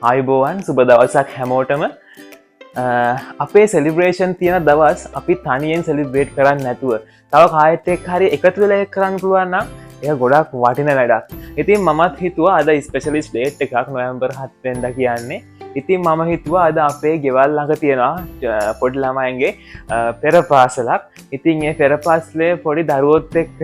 ආයුබෝවන් සුබ දවසක් හැමෝටම අපේ සෙලිබ්‍රේෂන් තියෙන දවස් අපි තනියෙන් සෙලිබ්‍රේට් කරන්න නැතුව තව කායත්තෙක් හරි එකතු වෙලා කරන්න පුළුවන්නම් එය ගොඩක් වටින වැඩක්. ඉතින් මමත් හිතුවා අද ස්පෙෂලිස් ඩේට් එකක් නොවැම්බර් 7 වෙනිදා කියන්නේ. ඉතින් මම හිතුවා අද අපේ ගෙවල් ළඟ තියෙනවා පොඩි ළමයින්ගේ පෙර පාසලක්. ඉතින් ඒ පෙර පාසලේ පොඩි දරුවොත් එක්ක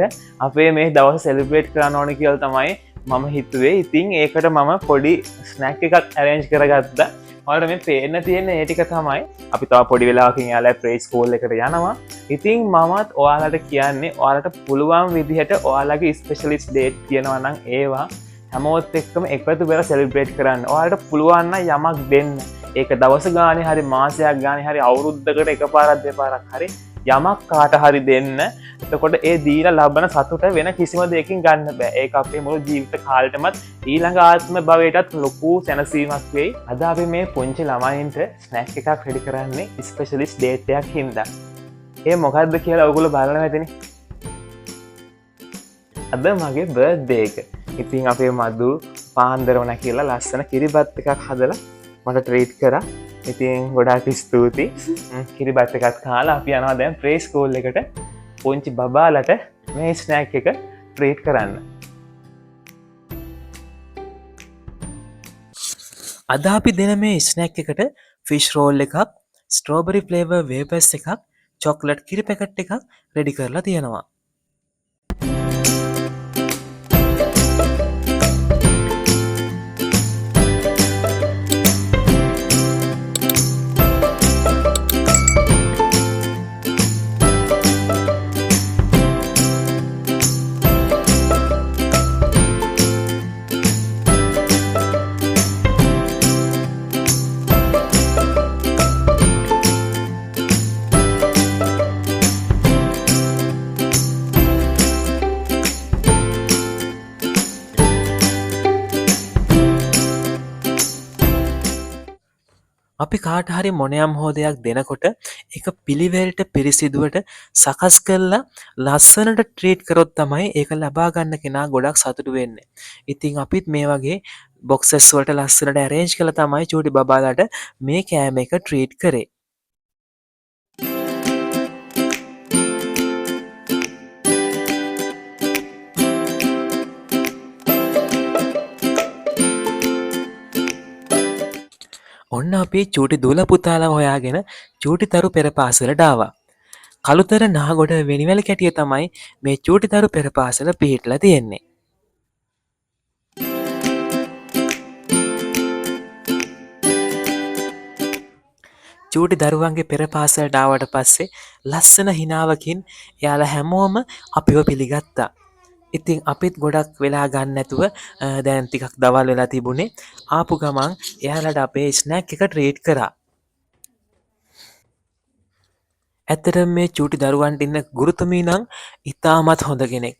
අපේ මේ දවස් සෙලිබ්‍රේට් කරන්න ඕනේ කියලා තමයි මම හිතුවේ. ඉතින් ඒකට මම පොඩි ස්නැක් එකක් ඇරේන්ජ් කරගත්තා. ඔයාලට මේ පේන්න තියෙන ඒ ටික තමයි අපි තව පොඩි වෙලාවකින් යාළුවා ප්‍රේ ස්කූල් එකට යනවා. ඉතින් මමත් ඔයාලට කියන්නේ ඔයාලට පුළුවන් විදිහට ඔයාලගේ ස්පෙෂලිස්ට් ඩේට් තියෙනවා නම් ඒවා හැමෝත් එක්කම එකතු වෙලා සෙලිබ්‍රේට් කරන්න. ඔයාලට පුළුවන් නම් යමක් දෙන්න. ඒක දවස් ගානේ හරි මාසයක් ගානේ හරි අවුරුද්දකට එකපාරක් දෙපාරක් හරි යමක් කාට හරි දෙන්න. එතකොට ඒ දීලා ලබන සතුට වෙන කිසිම දෙයකින් ගන්න බෑ. ඒක අපේ මුළු ජීවිත කාලෙටමත් ඊළඟ ආත්ම භවයටත් ලොකු සැනසීමක් වෙයි. අද අපි මේ පුංචි ළමයින්ට ස්නැක් එකක් රෙඩි කරන්නේ ස්පෙෂලිස්ට් ඩේට් එකක් හින්දා. ඒ මොකද්ද කියලා ඔයගොල්ලෝ බලන්න ඇතිනේ. අද මගේ බර්ත්ඩේ එක. ඉතින් අපේ මදු පාන්දරවන කියලා ලස්සන කිරිබත් එකක් හදලා මට ට්‍රීට් කරා. ඉතින් ගොඩාක් ස්තුතියි. කිරිබත් එකත් කාලා අපි යනවා දැන් ප්‍රේ ස්කූල් එකට පුංචි බබාලට මේ ස්නැක් එක ට්‍රීට් කරන්න. අද අපි දෙන මේ ස්නැක් එකට ෆිෂ් රෝල් එකක්, ස්ට්‍රෝබරි ෆ්ලේවර් වේෆර්ස් එකක්, චොක්ලට් කිරි පැකට් එකක් රෙඩි කරලා තියෙනවා. අපි කාට හරි මොනයම් හෝ දෙයක් දෙනකොට ඒක පිළිවෙලට පිරිසිදුවට සකස් කරලා ලස්සනට ට්‍රීට් කරොත් තමයි ඒක ලබා ගන්න කෙනා ගොඩක් සතුටු වෙන්නේ. ඉතින් අපිත් මේ වගේ බොක්සස් වලට ලස්සනට ඇරේන්ජ් කරලා තමයි චූටි බබාලාට මේ කෑම එක ට්‍රීට් කරේ. ඔන්න අපි චූටි දුල පුතාලා හොයාගෙන චූටි තරු පෙර පාසලට ආවා. කළුතර නාගොඩ වෙනිවැල කැටිය තමයි මේ චූටි තරු පෙර පාසල පිහිටලා තියෙන්නේ. චූටි දරුවන්ගේ පෙර පාසලට ආවට පස්සේ ලස්සන හිනාවකින් එයාලා හැමෝම අපිව පිළිගත්තා. ඉතින් අපිත් ගොඩක් වෙලා ගන්න නැතුව දැන් ටිකක් දවල් වෙලා තිබුණේ. ආපු ගමන් එයාලට අපේ ස්නැක් එක ට්‍රීට් කරා. ඇත්තටම මේ චූටි දරුවන්ට ඉන්න ගුරුතුමී නම් ඉතාමත් හොඳ කෙනෙක්.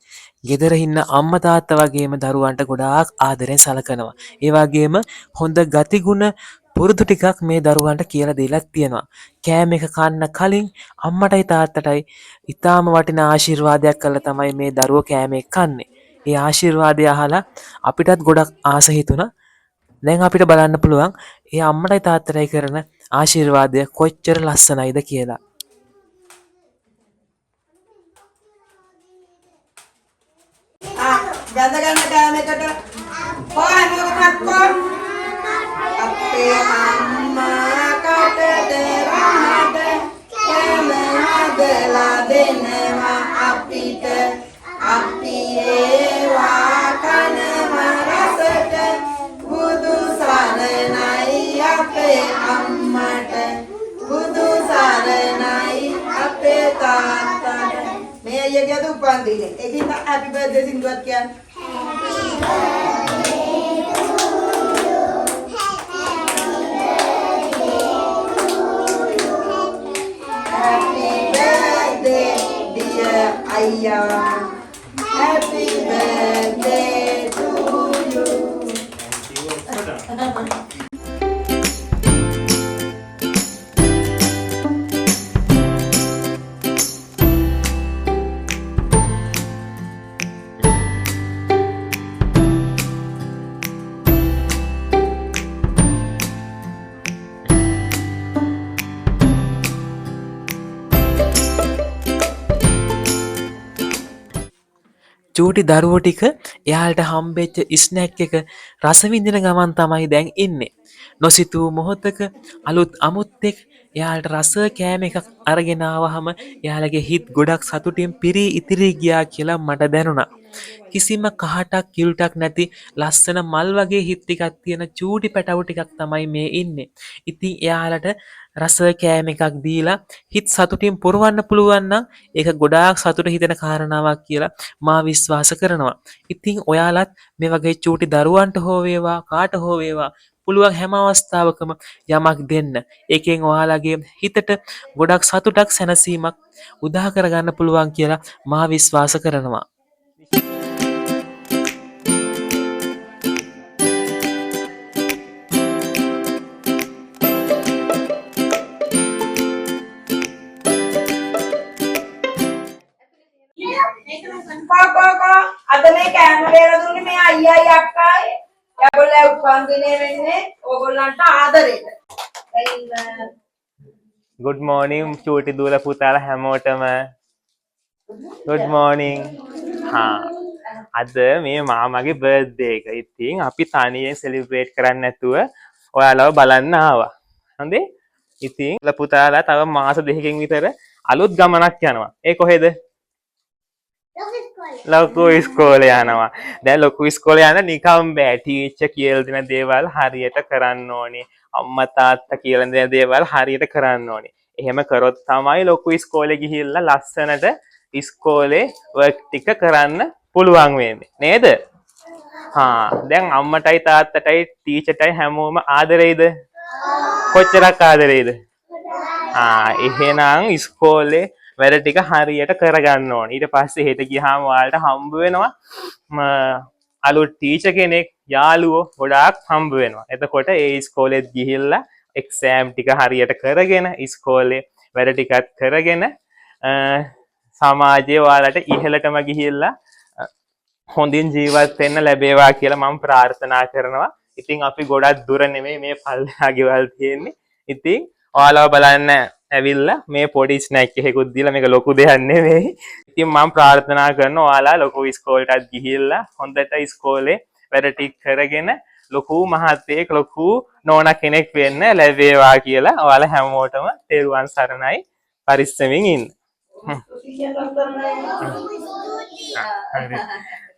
ගෙදර ඉන්න අම්මා තාත්තා වගේම දරුවන්ට ගොඩාක් ආදරෙන් සලකනවා. ඒ වගේම හොඳ ගතිගුණ පුරුදු ටිකක් මේ දරුවන්ට කියලා දීලා තියෙනවා. කෑම එක කන්න කලින් අම්මටයි තාත්තටයි ඉතාම වටිනා ආශිර්වාදයක් කළා තමයි මේ දරුවෝ කෑම එක කන්නේ. ඒ ආශිර්වාදය අහලා අපිටත් ගොඩක් ආස හිතුණා. දැන් අපිට බලන්න පුළුවන් ඒ අම්මටයි තාත්තටයි කරන ආශිර්වාදය කොච්චර ලස්සනයිද කියලා. ගඳ ගන්න කෑමකට හොයනකොටත් අපේ අම්මා කටට රහද කෑම හදලා දෙනවා අපිට. අපි ඒවා කනවා රසට. බුදු සරණයි අපේ අම්මට. බුදු සරණයි අපේ තාත්තට. මේ අයියගේ අද උපන්දිනේ. ඒකින්ද හැපි බර්ත්ඩේ සින්දුවක් කියන්න. Happy birthday dear Ayya. Happy birthday to you. චූටි දරුවෝ ටික එයාලට හම්බෙච්ච ස්නැක් එක රස විඳින ගමන් තමයි දැන් ඉන්නේ. නොසිතූ මොහොතක අලුත් අමුත්තෙක් එයාලට රස කෑම එකක් අරගෙන ආවහම එයාලගේ හිත් ගොඩක් සතුටින් පිරී ඉතිරී ගියා කියලා මට දැනුණා. කිසිම කහටක් කිලුටක් නැති ලස්සන මල් වගේ හිත් ටිකක් තියෙන චූටි පැටවු ටිකක් තමයි මේ ඉන්නේ. ඉතින් එයාලට රස කෑම එකක් දීලා හිත් සතුටින් පුරවන්න පුළුවන් නම් ඒක ගොඩාක් සතුට හිතෙන කාරණාවක් කියලා මා විශ්වාස කරනවා. ඉතින් ඔයාලත් මේ වගේ චූටි දරුවන්ට හෝ වේවා කාට හෝ වේවා පුළුවන් හැම අවස්ථාවකම යමක් දෙන්න. ඒකෙන් ඔයාලගේ හිතට ගොඩක් සතුටක් සැනසීමක් උදා කරගන්න පුළුවන් කියලා මා විශ්වාස කරනවා. කෝ අද මේ කැමරේට දුන්නේ මේ අයියයි අක්කයි. ඒගොල්ලෝ උපන්දිනේ වෙන්නේ ඕගොල්ලන්ට ආදරෙට. good morning චූටි දූල පුතාලා හැමෝටම good morning. අද මේ මාමගේ බර්ත්ඩේ එක. ඉතින් අපි තනියෙන් සෙලිබ්‍රේට් කරන්න නැතුව ඔයාලව බලන්න ආවා. හොඳේ? ඉතින් පුතාලා තව මාස දෙකකින් විතර අලුත් ගමනක් යනවා. ඒ කොහෙද? ලොකු ඉස්කෝලේ යනවා. දැන් ලොකු ඉස්කෝලේ යන නිකම් බෑ. ටීචර් කියලා දෙන දේවල් හරියට කරන්න ඕනේ. අම්මා තාත්තා කියලා දෙන දේවල් හරියට කරන්න ඕනේ. එහෙම කරොත් තමයි ලොකු ඉස්කෝලේ ගිහිල්ලා ලස්සනට ඉස්කෝලේ වර්ක් ටික කරන්න පුළුවන් වෙන්නේ. නේද? දැන් අම්මටයි තාත්තටයි ටීචර්ටයි හැමෝම ආදරෙයිද? කොච්චරක් ආදරෙයිද? එහෙනම් ඉස්කෝලේ වැඩ ටික හරියට කරගන්න ඕනේ. ඊට පස්සේ හෙට ගියාම ඔයාලට හම්බ වෙනවා අලුත් ටීචර් කෙනෙක්, යාළුවෝ ගොඩාක් හම්බ වෙනවා. එතකොට ඒ ඉස්කෝලේත් ගිහිල්ලා එක්සෑම් ටික හරියට කරගෙන ඉස්කෝලේ වැඩ ටිකත් කරගෙන සමාජයේ ඔයාලට ඉහළටම ගිහිල්ලා හොඳින් ජීවත් වෙන්න ලැබේවා කියලා මම ප්‍රාර්ථනා කරනවා. ඉතින් අපි ගොඩක් දුර නෙමෙයි මේ පල්ලෙහා ගෙවල් තියෙන්නේ. ඉතින් ඔයාලව බලන්න ඇවිල්ලා මේ පොඩි ස්නැක් එකකුත් දීලා මේක ලොකු දෙයක් නෙවෙයි. ඉතින් මම ප්‍රාර්ථනා කරනවා ඔයාලා ලොකු ඉස්කෝලේටත් ගිහිල්ලා හොඳට ඉස්කෝලේ වැඩ ටික කරගෙන ලොකු මහත්තයෙක් ලොකු නෝනා කෙනෙක් වෙන්න ලැබේවා කියලා ඔයාලා හැමෝටම තෙරුවන් සරණයි. පරිස්සමින් ඉන්න.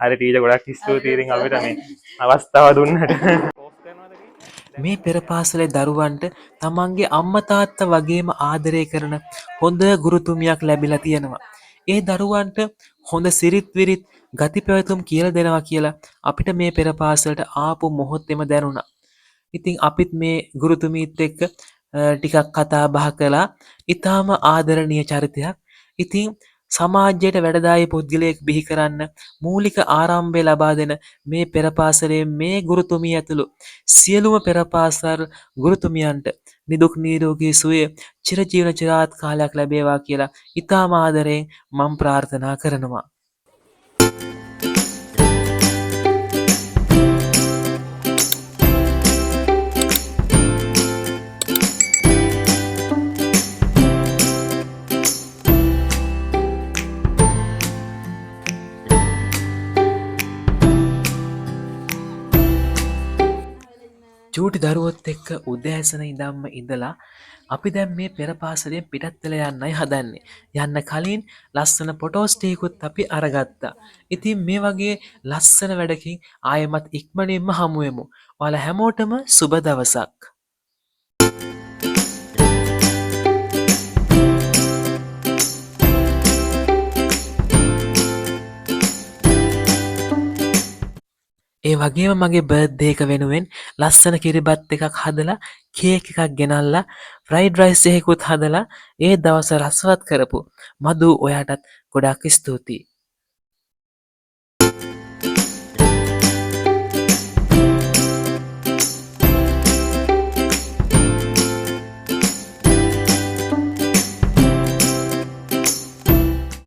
හරි ටීචර් ගොඩක් ස්තුතියි ඉතින් අපිට මේ අවස්ථාව දුන්නට. මේ පෙර පාසලේ දරුවන්ට තමන්ගේ අම්මා තාත්තා වගේම ආදරය කරන හොඳ ගුරුතුමියක් ලැබිලා තියෙනවා. ඒ දරුවන්ට හොඳ සිරිත් විරිත් ගති පැවතුම් කියලා දෙනවා කියලා අපිට මේ පෙර පාසලට ආපු මොහොතේම දැනුණා. ඉතින් අපිත් මේ ගුරුතුමීත් එක්ක ටිකක් කතා බහ කළා. ඊටාම ආදරණීය චරිතයක්. ඉතින් සමාජයට වැඩදායී පුද්ගලයෙක් බිහි කරන්න මූලික ආරම්භය ලබා දෙන මේ පෙර පාසලේ මේ ගුරුතුමිය ඇතුළු සියලුම පෙර පාසල් ගුරුතුමියන්ට නිදුක් නිරෝගී සුවය චිරජීවන චිරාත් කාලයක් ලැබේවා කියලා ඊටාම ආදරයෙන් මම ප්‍රාර්ථනා කරනවා. චූටි දරුවොත් එක්ක උදෑසන ඉඳන්ම ඉඳලා අපි දැන් මේ පෙර පාසලෙන් පිටත් වෙලා යන්නයි හදන්නේ. යන්න කලින් ලස්සන ෆොටෝස් ටිකකුත් අපි අරගත්තා. ඉතින් මේ වගේ ලස්සන වැඩකින් ආයෙමත් ඉක්මනින්ම හමු වෙමු. ඔයාලා හැමෝටම සුබ දවසක්. ඒ වගේම මගේ බර්ත්ඩේ එක වෙනුවෙන් ලස්සන කිරිබත් එකක් හදලා කේක් එකක් ගෙනල්ලා ෆ්‍රයිඩ් රයිස් එකකුත් හදලා ඒ දවස රසවත් කරපු මදු ඔයාටත් ගොඩාක් ස්තුතියි.